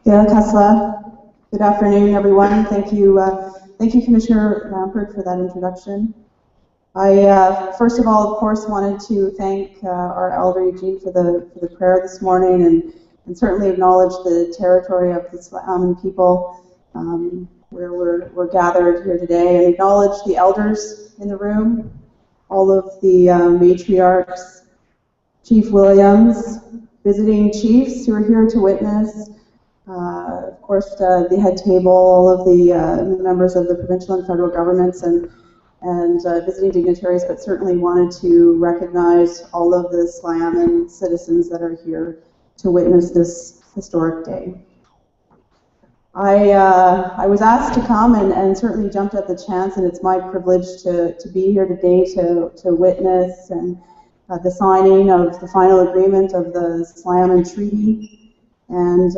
Yeah, Kasla. Good afternoon, everyone. Thank you, Commissioner Lampert, for that introduction. I first of all, of course, wanted to thank our elder Eugene for the prayer this morning, and certainly acknowledge the territory of the Tla'amin people where we're gathered here today, and acknowledge the elders in the room, all of the matriarchs, Chief Williams, visiting chiefs who are here to witness. Of course, the head table, all of the members of the provincial and federal governments, and visiting dignitaries, but certainly wanted to recognize all of the Tla'amin citizens that are here to witness this historic day. I was asked to come and certainly jumped at the chance, and it's my privilege to be here today to witness and the signing of the final agreement of the Tla'amin Treaty, and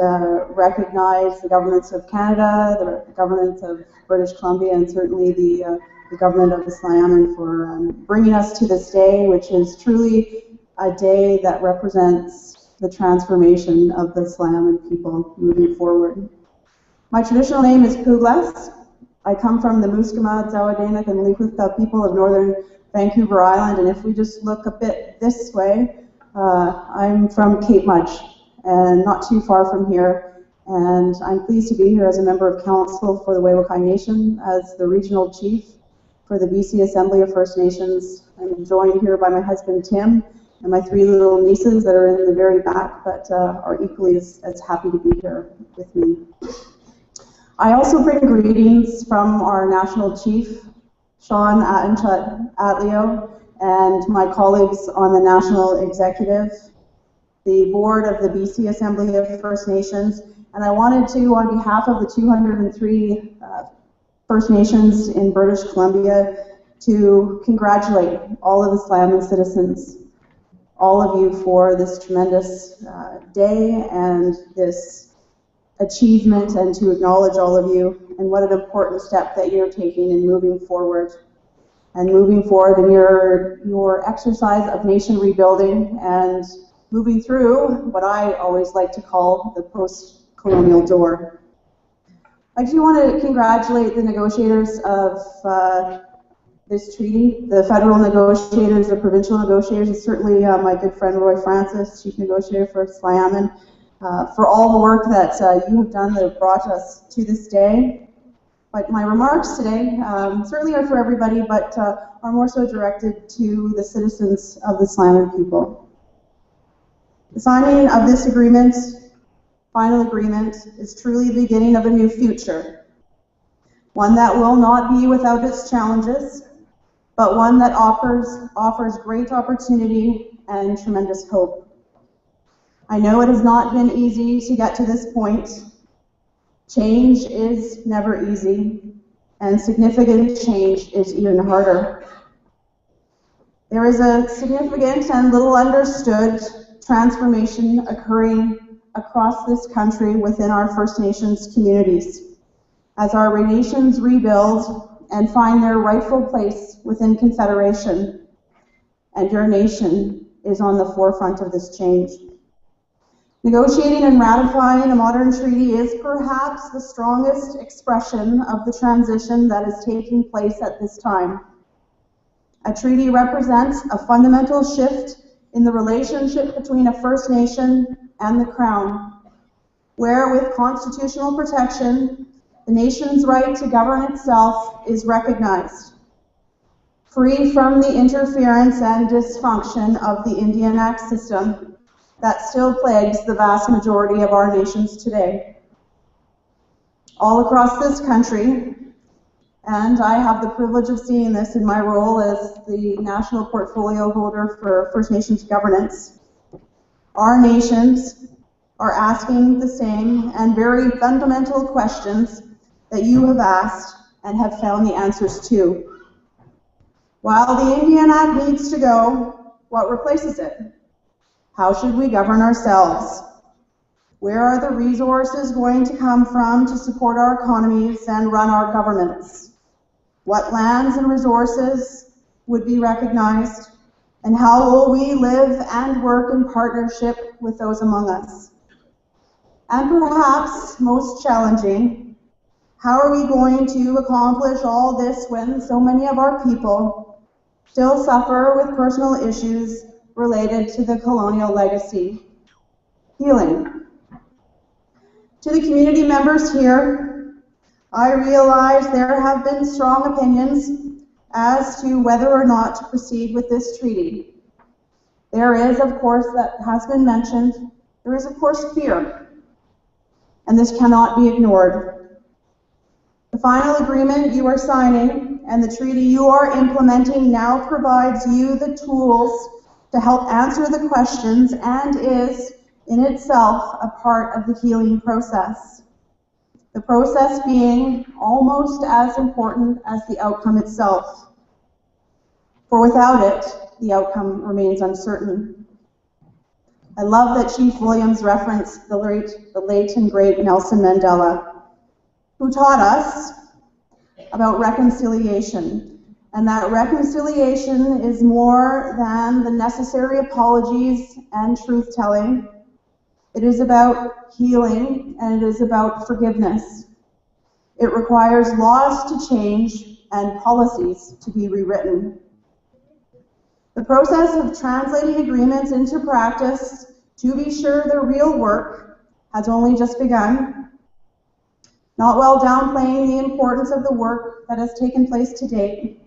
recognize the governments of Canada, the governments of British Columbia, and certainly the government of the Tla'amin for bringing us to this day, which is truly a day that represents the transformation of the Tla'amin people moving forward. My traditional name is Puglas. I come from the Muskama, Tzawadenic, and Lihutka people of northern Vancouver Island, and if we just look a bit this way, I'm from Cape Mudge, and not too far from here, and I'm pleased to be here as a member of council for the Tla'amin Nation, as the regional chief for the BC Assembly of First Nations. I'm joined here by my husband Tim and my 3 little nieces that are in the very back, but are equally as happy to be here with me. I also bring greetings from our national chief, Sean Atenchut Atleo, and my colleagues on the national executive, the board of the BC Assembly of First Nations, and I wanted to, on behalf of the 203 First Nations in British Columbia, to congratulate all of the Tla'amin citizens, all of you, for this tremendous day and this achievement, and to acknowledge all of you and what an important step that you're taking in moving forward in your exercise of nation rebuilding and moving through what I always like to call the post-colonial door. I do want to congratulate the negotiators of this treaty, the federal negotiators, the provincial negotiators, and certainly my good friend Roy Francis, chief negotiator for Tla'amin, for all the work that you have done that have brought us to this day. But my remarks today certainly are for everybody, but are more so directed to the citizens of the Tla'amin people. The signing of this agreement, final agreement, is truly the beginning of a new future. One that will not be without its challenges, but one that offers great opportunity and tremendous hope. I know it has not been easy to get to this point. Change is never easy, and significant change is even harder. There is a significant and little understood transformation occurring across this country within our First Nations communities, as our nations rebuild and find their rightful place within Confederation, and your nation is on the forefront of this change. Negotiating and ratifying a modern treaty is perhaps the strongest expression of the transition that is taking place at this time. A treaty represents a fundamental shift in the relationship between a First Nation and the Crown, where with constitutional protection, the nation's right to govern itself is recognized, free from the interference and dysfunction of the Indian Act system that still plagues the vast majority of our nations today. All across this country, and I have the privilege of seeing this in my role as the national portfolio holder for First Nations governance, our nations are asking the same and very fundamental questions that you have asked and have found the answers to. While the Indian Act needs to go, what replaces it? How should we govern ourselves? Where are the resources going to come from to support our economies and run our governments? What lands and resources would be recognized? And how will we live and work in partnership with those among us? And perhaps most challenging, how are we going to accomplish all this when so many of our people still suffer with personal issues related to the colonial legacy? Healing. To the community members here, I realize there have been strong opinions as to whether or not to proceed with this treaty. There is, of course, that has been mentioned, there is, of course, fear, and this cannot be ignored. The final agreement you are signing and the treaty you are implementing now provides you the tools to help answer the questions and is, in itself, a part of the healing process. The process being almost as important as the outcome itself. For without it, the outcome remains uncertain. I love that Chief Williams referenced the late and great Nelson Mandela, who taught us about reconciliation, and that reconciliation is more than the necessary apologies and truth-telling. It is about healing, and it is about forgiveness. It requires laws to change and policies to be rewritten. The process of translating agreements into practice, to be sure the real work, has only just begun. Not while downplaying the importance of the work that has taken place to date.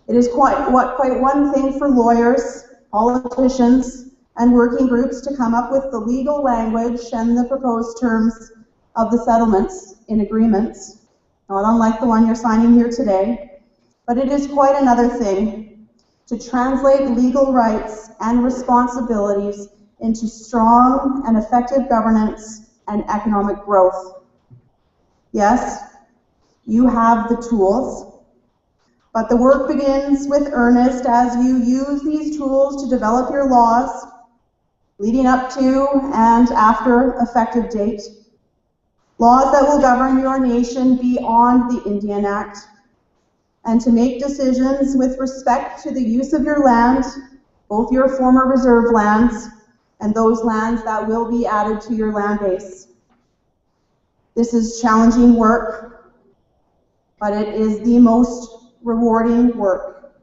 It is quite one thing for lawyers, politicians, and working groups to come up with the legal language and the proposed terms of the settlements in agreements, not unlike the one you're signing here today, but it is quite another thing to translate legal rights and responsibilities into strong and effective governance and economic growth. Yes, you have the tools, but the work begins with earnest as you use these tools to develop your laws, leading up to and after effective date. Laws that will govern your nation beyond the Indian Act, and to make decisions with respect to the use of your land, both your former reserve lands and those lands that will be added to your land base. This is challenging work, but it is the most rewarding work,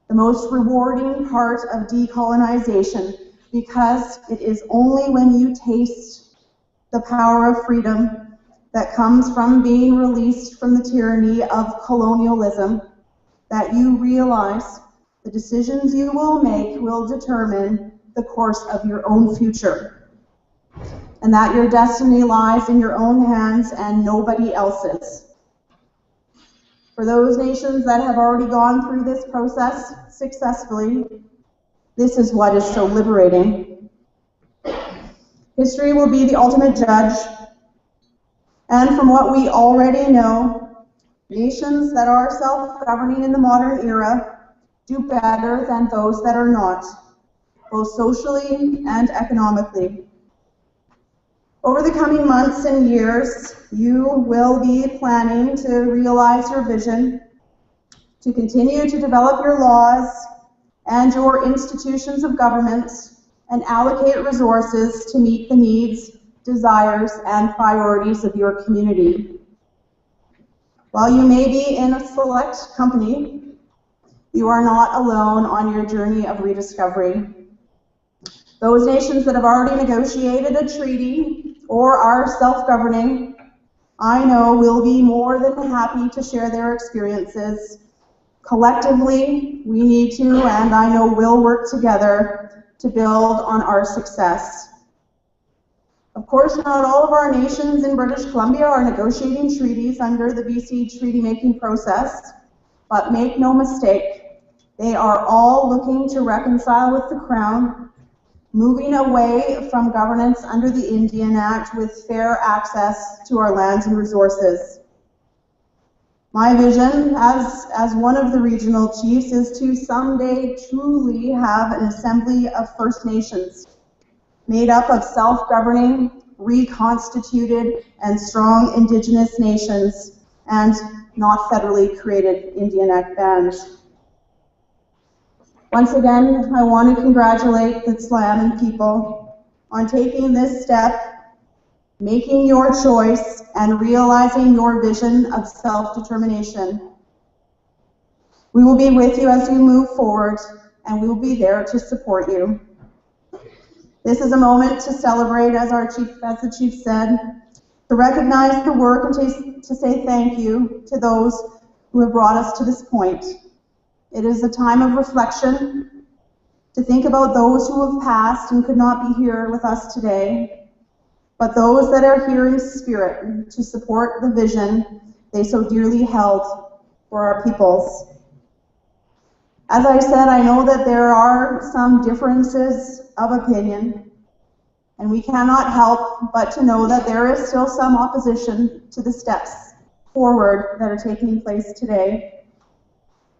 the most rewarding part of decolonization, because it is only when you taste the power of freedom that comes from being released from the tyranny of colonialism that you realize the decisions you will make will determine the course of your own future, and that your destiny lies in your own hands and nobody else's. For those nations that have already gone through this process successfully, this is what is so liberating. History will be the ultimate judge, and from what we already know, nations that are self-governing in the modern era do better than those that are not, both socially and economically. Over the coming months and years, you will be planning to realize your vision, to continue to develop your laws and your institutions of government, and allocate resources to meet the needs, desires, and priorities of your community. While you may be in a select company, you are not alone on your journey of rediscovery. Those nations that have already negotiated a treaty or are self-governing, I know will be more than happy to share their experiences. Collectively, we need to, and I know will, work together to build on our success. Of course, not all of our nations in British Columbia are negotiating treaties under the BC treaty-making process, but make no mistake, they are all looking to reconcile with the Crown, moving away from governance under the Indian Act with fair access to our lands and resources. My vision as one of the regional chiefs is to someday truly have an assembly of First Nations made up of self-governing, reconstituted, and strong Indigenous nations, and not federally created Indian Act bands. Once again, I want to congratulate the Tla'amin people on taking this step making your choice and realizing your vision of self-determination. We will be with you as you move forward, and we will be there to support you. This is a moment to celebrate, as the Chief said, to recognize the work and to say thank you to those who have brought us to this point. It is a time of reflection, to think about those who have passed and could not be here with us today, but those that are here in spirit to support the vision they so dearly held for our peoples. As I said, I know that there are some differences of opinion, and we cannot help but to know that there is still some opposition to the steps forward that are taking place today.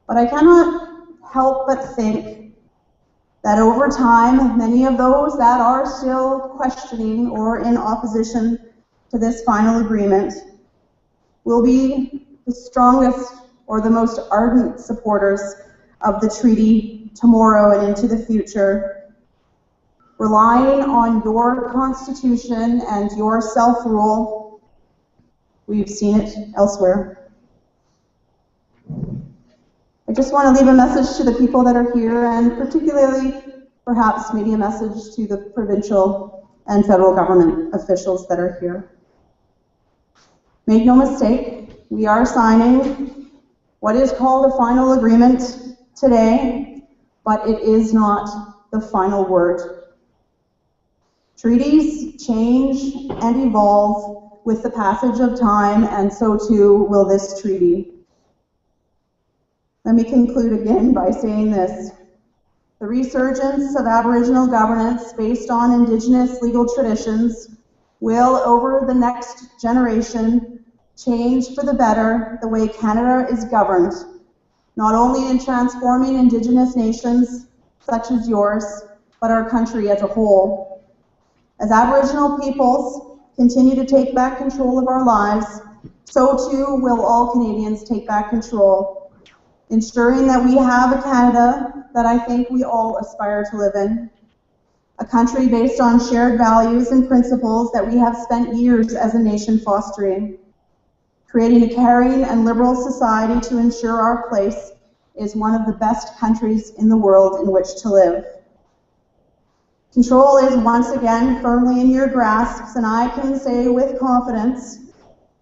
But I cannot help but think that over time, many of those that are still questioning or in opposition to this final agreement will be the strongest or the most ardent supporters of the treaty tomorrow and into the future, relying on your constitution and your self-rule. We've seen it elsewhere. I just want to leave a message to the people that are here, and particularly perhaps maybe a message to the provincial and federal government officials that are here. Make no mistake, we are signing what is called a final agreement today, but it is not the final word. Treaties change and evolve with the passage of time, and so too will this treaty. Let me conclude again by saying this. The resurgence of Aboriginal governance based on Indigenous legal traditions will, over the next generation, change for the better the way Canada is governed, not only in transforming Indigenous nations such as yours, but our country as a whole. As Aboriginal peoples continue to take back control of our lives, so too will all Canadians take back control, ensuring that we have a Canada that I think we all aspire to live in, a country based on shared values and principles that we have spent years as a nation fostering, creating a caring and liberal society to ensure our place is one of the best countries in the world in which to live. Control is once again firmly in your grasps, and I can say with confidence,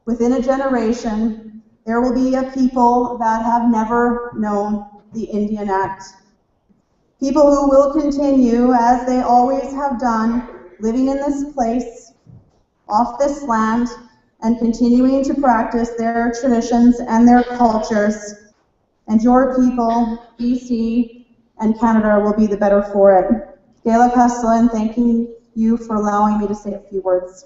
within a generation, there will be a people that have never known the Indian Act. People who will continue, as they always have done, living in this place, off this land, and continuing to practice their traditions and their cultures. And your people, BC, and Canada will be the better for it. Gaila Kastla, and thanking you for allowing me to say a few words.